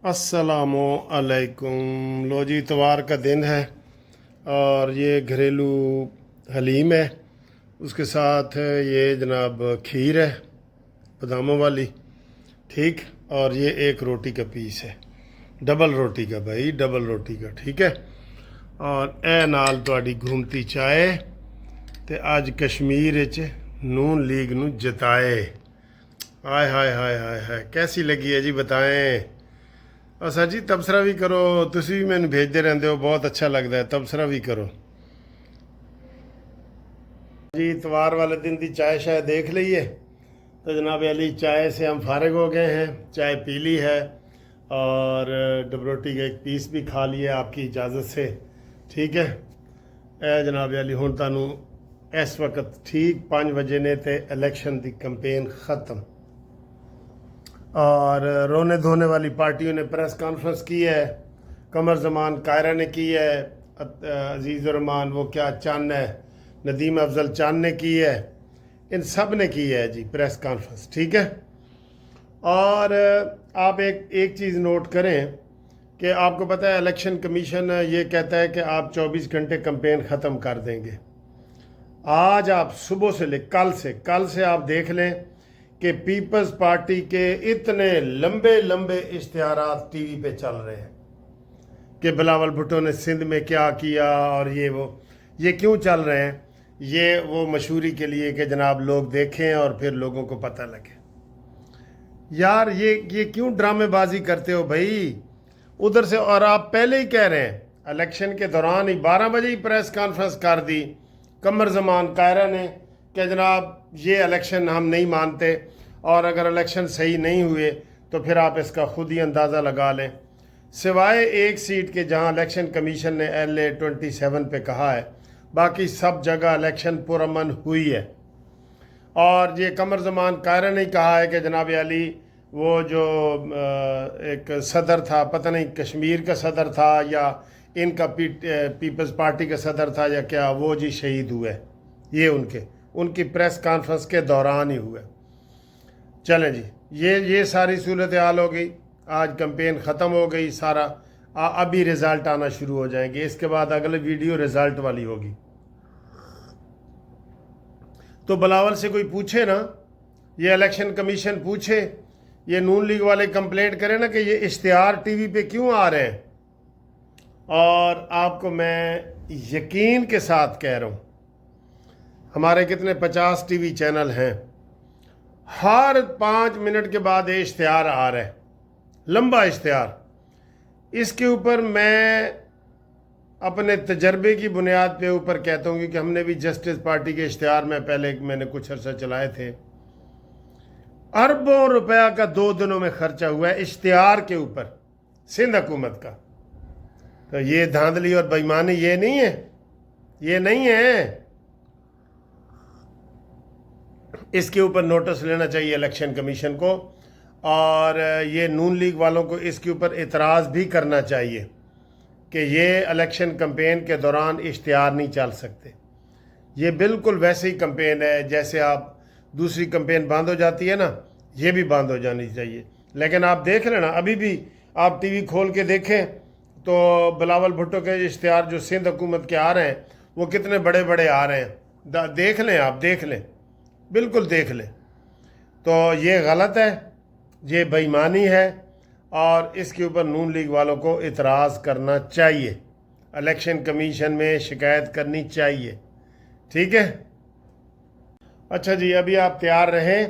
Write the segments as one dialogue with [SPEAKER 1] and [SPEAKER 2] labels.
[SPEAKER 1] अस्सलामु अलैकुम। लो जी, इतवार का दिन है और ये घरेलू हलीम है। उसके साथ ये जनाब खीर है बादामों वाली, ठीक। और ये एक रोटी का पीस है, डबल रोटी का भाई, डबल रोटी का, ठीक है। और ए नाल तुहाडी घूमती चाय ते अज कश्मीर च नून लीग नू जिताए। हाय हाय हाय हाय हाय, कैसी लगी है जी बताएं। और सर जी तबसरा भी करो, तुसी भी मैंने भेजते रहते हो, बहुत अच्छा लगता है, तबसरा भी करो जी। इतवार वाले दिन की चाय शायद देख लीए तो जनाब अली चाय से हम फारिग हो गए हैं, चाय पी ली है और डबरोटी का एक पीस भी खा लिया आपकी इजाज़त से, ठीक है। ए जनाब अली हुण तुहानू इस वक्त ठीक 5 बजे ने ते इलैक्शन की कंपेन ख़त्म और रोने धोने वाली पार्टियों ने प्रेस कॉन्फ्रेंस की है। कमर जमान कायरा ने की है, अजीज़ रहमान वो क्या चन्न है, नदीम अफजल चन्न ने की है, इन सब ने की है जी प्रेस कॉन्फ्रेंस, ठीक है। और आप एक चीज़ नोट करें कि आपको पता है इलेक्शन कमीशन ये कहता है कि आप 24 घंटे कंपेन ख़त्म कर देंगे। आज आप सुबह से कल से आप देख लें कि पीपल्स पार्टी के इतने लंबे लंबे इश्तिहारात टीवी पे चल रहे हैं कि बिलावल भुट्टो ने सिंध में क्या किया और ये क्यों चल रहे हैं, ये वो मशहूरी के लिए कि जनाब लोग देखें और फिर लोगों को पता लगे। यार ये क्यों ड्रामेबाजी करते हो भाई उधर से। और आप पहले ही कह रहे हैं इलेक्शन के दौरान ही 12 बजे ही प्रेस कॉन्फ्रेंस कर दी कमर जमान कायरा ने कि जनाब ये इलेक्शन हम नहीं मानते और अगर इलेक्शन सही नहीं हुए तो फिर आप इसका खुद ही अंदाज़ा लगा लें। सिवाय एक सीट के जहां इलेक्शन कमीशन ने LA 27 पे कहा है, बाकी सब जगह इलेक्शन पुरअमन हुई है। और ये कमर जमान कायरा ने कहा है कि जनाब अली वो जो एक सदर था, पता नहीं कश्मीर का सदर था या इनका पीपल्स पार्टी का सदर था या क्या, वो जी शहीद हुए। ये उनकी प्रेस कॉन्फ्रेंस के दौरान ही हुए। चलें जी, ये सारी सूरत हाल हो गई। आज कैंपेन ख़त्म हो गई सारा, अभी रिज़ल्ट आना शुरू हो जाएंगे। इसके बाद अगली वीडियो रिज़ल्ट वाली होगी। तो बिलावल से कोई पूछे ना, ये इलेक्शन कमीशन पूछे, ये नून लीग वाले कंप्लेंट करें ना कि ये इश्तिहार टीवी पे क्यों आ रहे हैं। और आपको मैं यकीन के साथ कह रहा हूँ, हमारे कितने 50 टीवी चैनल हैं, हर 5 मिनट के बाद ये इश्तिहार आ रहा है, लंबा इश्तिहार। इसके ऊपर मैं अपने तजर्बे की बुनियाद पे ऊपर कहता हूँ कि हमने भी जस्टिस पार्टी के इश्तिहार में मैंने कुछ अर्सा चलाए थे। अरबों रुपया का 2 दिनों में खर्चा हुआ है इश्तिहार के ऊपर सिंध हुकूमत का। तो ये धांधली और बेईमानी ये नहीं है। इसके ऊपर नोटिस लेना चाहिए इलेक्शन कमीशन को और ये नून लीग वालों को इसके ऊपर इतराज़ भी करना चाहिए कि ये इलेक्शन कैंपेन के दौरान इश्तिहार नहीं चल सकते। ये बिल्कुल वैसे ही कैंपेन है जैसे आप दूसरी कैंपेन बंद हो जाती है ना, ये भी बंद हो जानी चाहिए। लेकिन आप देख लेना, अभी भी आप टीवी खोल के देखें तो बिलावल भुट्टो के इश्तिहार जो सिंध हुकूमत के आ रहे हैं वो कितने बड़े बड़े आ रहे हैं। देख लें, आप देख लें, बिल्कुल देख लें। तो ये गलत है, ये बेईमानी है और इसके ऊपर नून लीग वालों को इतराज़ करना चाहिए, इलेक्शन कमीशन में शिकायत करनी चाहिए, ठीक है। अच्छा जी, अभी आप तैयार रहें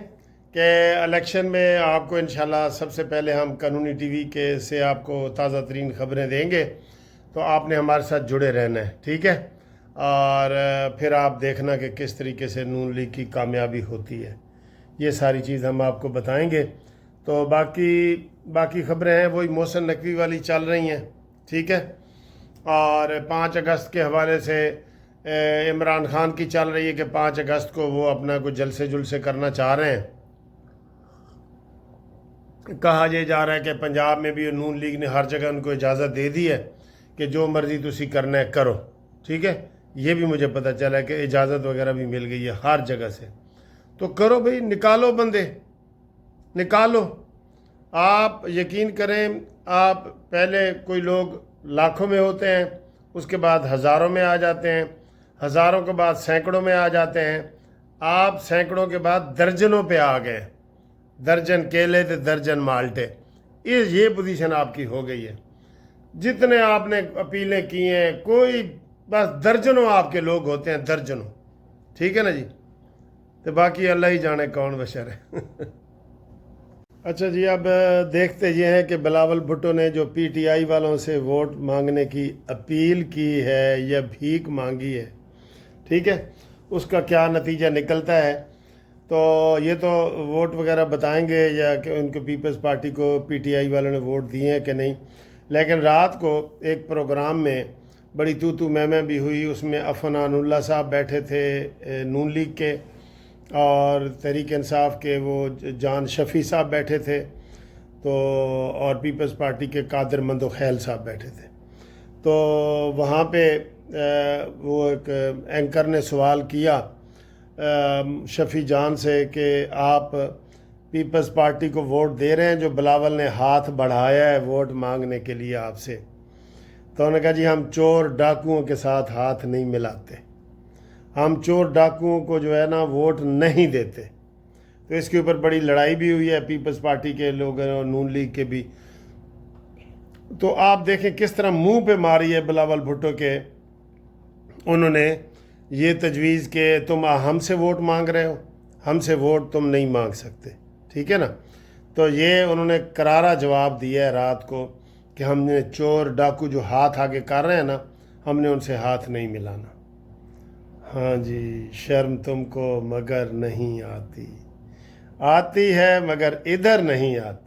[SPEAKER 1] कि इलेक्शन में आपको इंशाल्लाह सबसे पहले हम कानूनी टीवी के से आपको ताज़ा तरीन ख़बरें देंगे, तो आपने हमारे साथ जुड़े रहना है, ठीक है। और फिर आप देखना कि किस तरीके से नून लीग की कामयाबी होती है, ये सारी चीज़ हम आपको बताएंगे। तो बाकी ख़बरें हैं वही मोहसिन नकवी वाली चल रही हैं, ठीक है। और 5 अगस्त के हवाले से इमरान खान की चल रही है कि 5 अगस्त को वो अपना कुछ जलसे जुलसे करना चाह रहे हैं। कहा यह जा रहा है कि पंजाब में भी नून लीग ने हर जगह उनको इजाज़त दे दी है कि जो मर्ज़ी तुसी करना है करो, ठीक है। ये भी मुझे पता चला है कि इजाज़त वगैरह भी मिल गई है हर जगह से। तो करो भाई, निकालो बंदे, निकालो। आप यकीन करें آپ پہلے کوئی لوگ لاکھوں میں ہوتے ہیں، اس کے بعد ہزاروں میں آ جاتے ہیں، ہزاروں کے بعد سینکڑوں میں آ جاتے ہیں، آپ سینکڑوں کے بعد درجنوں پہ آ گئے، درجن کیلے تو درجن مالٹے، یہ پوزیشن آپ کی ہو گئی ہے۔ جتنے آپ نے اپیلیں کی ہیں، کوئی بس درجنوں آپ کے لوگ ہوتے ہیں، درجنوں، ٹھیک ہے نا جی، تو باقی اللہ ہی جانے کون بشر ہے۔ اچھا جی، اب دیکھتے یہ ہیں کہ بلاول بھٹو نے جو پی ٹی آئی والوں سے ووٹ مانگنے کی اپیل کی ہے یا بھیک مانگی ہے، ٹھیک ہے، اس کا کیا نتیجہ نکلتا ہے۔ تو یہ تو ووٹ وغیرہ بتائیں گے یا کہ ان کو پیپلز پارٹی کو پی ٹی آئی والوں نے ووٹ دیے ہیں کہ نہیں، لیکن رات کو ایک پروگرام میں بڑی تو میں بھی ہوئی، اس میں عفنان اللہ صاحب بیٹھے تھے نون لیگ کے، اور تحریک انصاف کے وہ جان شفیع صاحب بیٹھے تھے، تو اور پیپلز پارٹی کے قادر مندو خیل صاحب بیٹھے تھے۔ تو وہاں پہ وہ ایک اینکر نے سوال کیا شفیع جان سے کہ آپ پیپلز پارٹی کو ووٹ دے رہے ہیں جو بلاول نے ہاتھ بڑھایا ہے ووٹ مانگنے کے لیے آپ سے، تو انہوں نے کہا جی ہم چور ڈاکوؤں کے ساتھ ہاتھ نہیں ملاتے، ہم چور ڈاکوؤں کو جو ہے نا ووٹ نہیں دیتے۔ تو اس کے اوپر بڑی لڑائی بھی ہوئی ہے پیپلز پارٹی کے لوگ اور نون لیگ کے بھی۔ تو آپ دیکھیں کس طرح منہ پہ ماری ہے بلاول بھٹو کے، انہوں نے یہ تجویز کہ تم ہم سے ووٹ مانگ رہے ہو، ہم سے ووٹ تم نہیں مانگ سکتے، ٹھیک ہے نا۔ تو یہ انہوں نے کرارا جواب دیا ہے رات کو کہ ہم نے چور ڈاکو جو ہاتھ آگے کر رہے ہیں نا، ہم نے ان سے ہاتھ نہیں ملانا۔ ہاں جی، شرم تم کو مگر نہیں آتی، آتی ہے مگر ادھر نہیں آتی۔